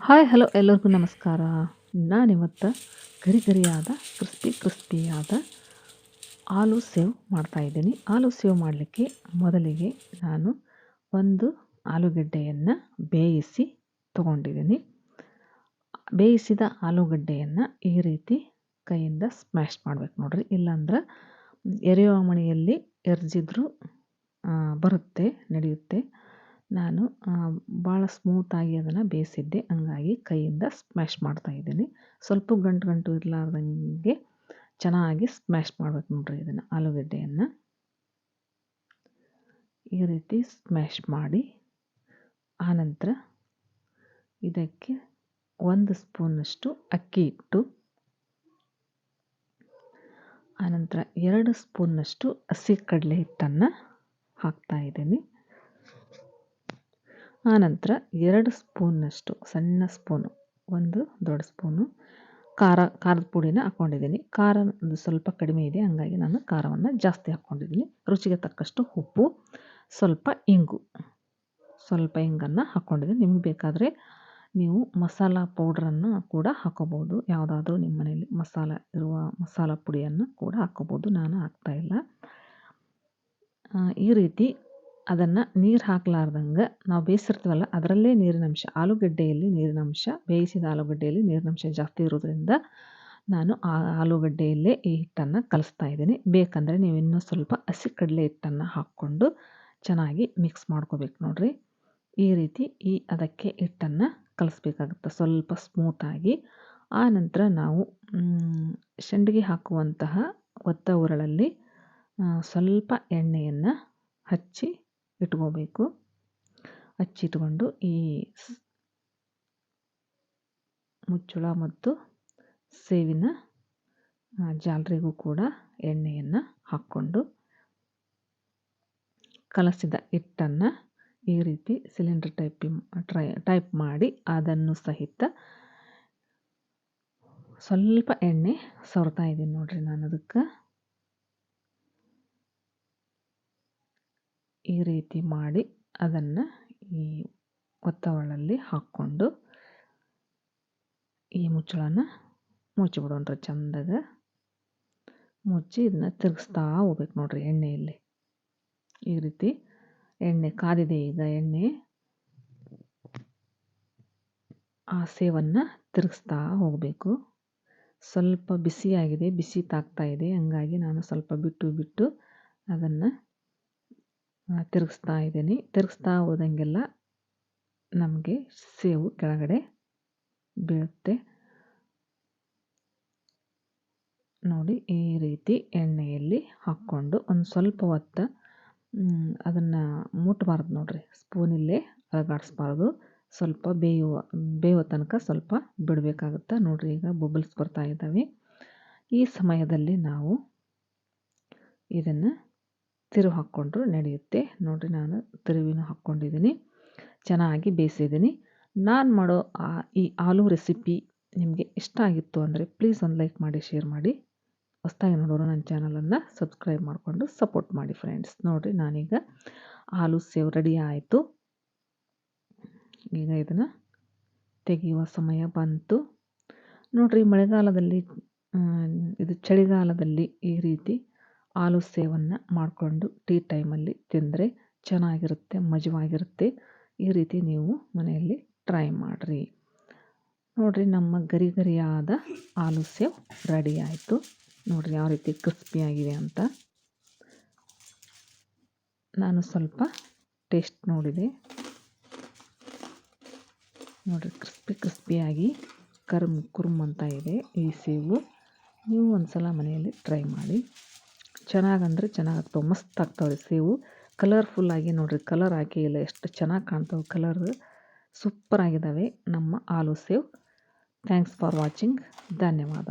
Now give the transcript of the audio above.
Hi hello ಎಲ್ಲರಿಗೂ ನಮಸ್ಕಾರ. ನಾನಿವತ್ತು ಗರಿಗರಿಯಾದ ಕ್ರಿಸ್ಪಿಯಾದ ಆಲೂ ಸೇವ್ ಮಾಡ್ತಾಯಿದ್ದೀನಿ. ಆಲೂ ಸೇವ್ ಮಾಡಲಿಕ್ಕೆ ಮೊದಲಿಗೆ ನಾನು ಒಂದು ಆಲೂಗಡ್ಡೆಯನ್ನು ಬೇಯಿಸಿ ತೊಗೊಂಡಿದ್ದೀನಿ. ಬೇಯಿಸಿದ ಆಲೂಗಡ್ಡೆಯನ್ನು ಈ ರೀತಿ ಕೈಯಿಂದ ಸ್ಮ್ಯಾಶ್ ಮಾಡ್ಬೇಕು ನೋಡ್ರಿ. ಇಲ್ಲಾಂದ್ರೆ ಎರೆಯುವ ಮಣೆಯಲ್ಲಿ ಎರ್ಜಿದ್ರೂ ಬರುತ್ತೆ, ನಡೆಯುತ್ತೆ. ನಾನು ಭಾಳ ಸ್ಮೂತಾಗಿ ಅದನ್ನು ಬೇಯಿಸಿದ್ದೆ, ಹಂಗಾಗಿ ಕೈಯಿಂದ ಸ್ಮ್ಯಾಶ್ ಮಾಡ್ತಾಯಿದ್ದೀನಿ. ಸ್ವಲ್ಪ ಗಂಟು ಇರಲಾರ್ದಂಗೆ ಚೆನ್ನಾಗಿ ಸ್ಮ್ಯಾಶ್ ಮಾಡ್ಬೇಕು ನೋಡ್ರಿ ಇದನ್ನು. ಆಲೂಗಡ್ಡೆಯನ್ನು ಈ ರೀತಿ ಸ್ಮ್ಯಾಶ್ ಮಾಡಿ ಆನಂತರ ಇದಕ್ಕೆ 1 ಸ್ಪೂನಷ್ಟು ಅಕ್ಕಿ ಹಿಟ್ಟು, ಆನಂತರ 2 ಸ್ಪೂನ್ನಷ್ಟು ಹಸಿ ಕಡಲೆ ಹಿಟ್ಟನ್ನು ಹಾಕ್ತಾಯಿದ್ದೀನಿ. ಆನಂತರ 2 ಸ್ಪೂನ್ನಷ್ಟು ಸಣ್ಣ ಸ್ಪೂನು, 1 ದೊಡ್ಡ ಸ್ಪೂನು ಖಾರದ ಪುಡಿನ ಹಾಕ್ಕೊಂಡಿದ್ದೀನಿ. ಖಾರ ಸ್ವಲ್ಪ ಕಡಿಮೆ ಇದೆ, ಹಂಗಾಗಿ ನಾನು ಖಾರವನ್ನು ಜಾಸ್ತಿ ಹಾಕ್ಕೊಂಡಿದ್ದೀನಿ. ರುಚಿಗೆ ತಕ್ಕಷ್ಟು ಉಪ್ಪು, ಸ್ವಲ್ಪ ಇಂಗನ್ನು ಹಾಕ್ಕೊಂಡಿದ್ದೀನಿ. ನಿಮಗೆ ಬೇಕಾದರೆ ನೀವು ಮಸಾಲ ಪೌಡ್ರನ್ನು ಕೂಡ ಹಾಕೋಬೋದು. ಯಾವುದಾದ್ರೂ ನಿಮ್ಮ ಮನೆಯಲ್ಲಿ ಮಸಾಲ ಪುಡಿಯನ್ನು ಕೂಡ ಹಾಕೋಬೋದು. ನಾನು ಹಾಕ್ತಾಯಿಲ್ಲ. ಈ ರೀತಿ ಅದನ್ನು ನೀರು ಹಾಕಲಾರ್ದಂಗೆ ನಾವು ಬೇಯಿಸಿರ್ತೀವಲ್ಲ, ಅದರಲ್ಲೇ ನೀರಿನಂಶ, ಆಲೂಗಡ್ಡೆಯಲ್ಲಿ ನೀರಿನಂಶ, ಬೇಯಿಸಿದ ಆಲೂಗಡ್ಡೆಯಲ್ಲಿ ನೀರಿನಂಶ ಜಾಸ್ತಿ ಇರೋದ್ರಿಂದ ನಾನು ಆಲೂಗಡ್ಡೆಯಲ್ಲೇ ಈ ಹಿಟ್ಟನ್ನು ಕಲಿಸ್ತಾ ಇದ್ದೀನಿ. ಬೇಕಂದರೆ ನೀವು ಇನ್ನೂ ಸ್ವಲ್ಪ ಹಸಿ ಕಡಲೆ ಹಿಟ್ಟನ್ನು ಹಾಕ್ಕೊಂಡು ಚೆನ್ನಾಗಿ ಮಿಕ್ಸ್ ಮಾಡ್ಕೋಬೇಕು ನೋಡ್ರಿ. ಈ ರೀತಿ ಅದಕ್ಕೆ ಹಿಟ್ಟನ್ನು ಕಲಿಸ್ಬೇಕಾಗುತ್ತೆ ಸ್ವಲ್ಪ ಸ್ಮೂತಾಗಿ. ಆ ನಂತರ ನಾವು ಸಂಡಿಗೆ ಹಾಕುವಂತಹ ಒತ್ತ ಉರಳಲ್ಲಿ ಸ್ವಲ್ಪ ಎಣ್ಣೆಯನ್ನು ಹಚ್ಚಿಟ್ಕೊಂಡು ಈ ಮುಚ್ಚಳ ಮತ್ತು ಸೇವಿನ ಜಾಲರಿಗೂ ಕೂಡ ಎಣ್ಣೆಯನ್ನು ಹಾಕ್ಕೊಂಡು ಕಲಸಿದ ಹಿಟ್ಟನ್ನು ಈ ರೀತಿ ಸಿಲಿಂಡರ್ ಟೈಪ್ ಮಾಡಿ ಅದನ್ನು ಸಹಿತ ಸ್ವಲ್ಪ ಎಣ್ಣೆ ಸವರ್ತಾ ಇದ್ದೀನಿ ನೋಡ್ರಿ. ನಾನು ಅದಕ್ಕೆ ಈ ರೀತಿ ಮಾಡಿ ಅದನ್ನು ಈ ಒತ್ತವಳಲ್ಲಿ ಹಾಕ್ಕೊಂಡು ಈ ಮುಚ್ಚಳನ ಮುಚ್ಚಿಬಿಡೋಣ್ರಿ. ಚೆಂದಾಗ ಮುಚ್ಚಿ ಇದನ್ನ ತಿರುಗಿಸ್ತಾ ಹೋಗ್ಬೇಕು ನೋಡ್ರಿ ಎಣ್ಣೆಯಲ್ಲಿ. ಈ ರೀತಿ ಎಣ್ಣೆ ಕಾದಿದೆ, ಈಗ ಎಣ್ಣೆ ಆ ಸೇವನ್ನು ತಿರುಗಿಸ್ತಾ ಹೋಗಬೇಕು. ಸ್ವಲ್ಪ ಬಿಸಿಯಾಗಿದೆ, ಬಿಸಿ ತಾಗ್ತಾ ಇದೆ, ಹಂಗಾಗಿ ನಾನು ಸ್ವಲ್ಪ ಬಿಟ್ಟು ಅದನ್ನು ತಿರುಗಿಸ್ತಾ ಇದ್ದೀನಿ. ತಿರುಗಿಸ್ತಾ ಹೋದಂಗೆಲ್ಲ ನಮಗೆ ಸೇವು ಕೆಳಗಡೆ ಬೀಳುತ್ತೆ ನೋಡಿ. ಈ ರೀತಿ ಎಣ್ಣೆಯಲ್ಲಿ ಹಾಕ್ಕೊಂಡು ಒಂದು ಸ್ವಲ್ಪ ಹೊತ್ತು ಅದನ್ನು ಮುಟ್ಟಬಾರ್ದು ನೋಡ್ರಿ. ಸ್ಪೂನಿಲ್ಲೇ ಅಲಗಾಡಿಸ್ಬಾರ್ದು. ಸ್ವಲ್ಪ ಬೇಯುವ ತನಕ ಸ್ವಲ್ಪ ಬಿಡಬೇಕಾಗುತ್ತೆ ನೋಡ್ರಿ. ಈಗ ಬಬಲ್ಸ್ ಬರ್ತಾ ಇದ್ದಾವೆ. ಈ ಸಮಯದಲ್ಲಿ ನಾವು ಇದನ್ನು ತಿರುವು ಹಾಕ್ಕೊಂಡ್ರು ನಡೆಯುತ್ತೆ ನೋಡ್ರಿ. ನಾನು ತಿರುವಿನೂ ಹಾಕ್ಕೊಂಡಿದ್ದೀನಿ, ಚೆನ್ನಾಗಿ ಬೇಯಿಸಿದ್ದೀನಿ. ನಾನು ಮಾಡೋ ಈ ಆಲೂ ರೆಸಿಪಿ ನಿಮಗೆ ಇಷ್ಟ ಆಗಿತ್ತು ಅಂದರೆ ಪ್ಲೀಸ್ ಒಂದು ಲೈಕ್ ಮಾಡಿ, ಶೇರ್ ಮಾಡಿ. ಹೊಸದಾಗಿ ನೋಡೋರು ನನ್ನ ಚಾನಲನ್ನು ಸಬ್ಸ್ಕ್ರೈಬ್ ಮಾಡಿಕೊಂಡು ಸಪೋರ್ಟ್ ಮಾಡಿ ಫ್ರೆಂಡ್ಸ್. ನೋಡಿರಿ, ನಾನೀಗ ಆಲೂ ಸೇವ್ ರೆಡಿ ಆಯಿತು. ಈಗ ಇದನ್ನು ತೆಗೆಯುವ ಸಮಯ ಬಂತು ನೋಡ್ರಿ. ಮಳೆಗಾಲದಲ್ಲಿ ಇದು ಚಳಿಗಾಲದಲ್ಲಿ ಈ ರೀತಿ ಆಲೂ ಸೇವನ್ನು ಮಾಡಿಕೊಂಡು ಟೀ ಟೈಮಲ್ಲಿ ತಿಂದರೆ ಚೆನ್ನಾಗಿರುತ್ತೆ, ಮಜವಾಗಿರುತ್ತೆ. ಈ ರೀತಿ ನೀವು ಮನೆಯಲ್ಲಿ ಟ್ರೈ ಮಾಡಿರಿ ನೋಡಿರಿ. ನಮ್ಮ ಗರಿಗರಿಯಾದ ಆಲೂ ಸೇವ್ ರೆಡಿ ಆಯಿತು ನೋಡಿರಿ, ಯಾವ ರೀತಿ ಕ್ರಿಸ್ಪಿಯಾಗಿದೆ ಅಂತ. ನಾನು ಸ್ವಲ್ಪ ಟೇಸ್ಟ್ ನೋಡಿದೆ ನೋಡಿರಿ, ಕ್ರಿಸ್ಪಿಯಾಗಿ ಕುರುಮ್ ಅಂತ ಇದೆ ಈ ಸೇವು. ನೀವು ಒಂದು ಸಲ ಮನೆಯಲ್ಲಿ ಟ್ರೈ ಮಾಡಿ. ಚೆನ್ನಾಗಂದ್ರೆ ಚೆನ್ನಾಗಾಗ್ತವೆ, ಮಸ್ತ್ ಆಗ್ತವೆ ಸೇವು. ಕಲರ್ಫುಲ್ಲಾಗಿ ನೋಡಿರಿ, ಕಲರ್ ಹಾಕಿ ಇಲ್ಲ, ಎಷ್ಟು ಚೆನ್ನಾಗಿ ಕಾಣ್ತವೆ. ಕಲರ್ ಸೂಪರ್ ಆಗಿದ್ದಾವೆ ನಮ್ಮ ಆಲೂ ಸೇವ್. Thanks for watching. ಧನ್ಯವಾದ.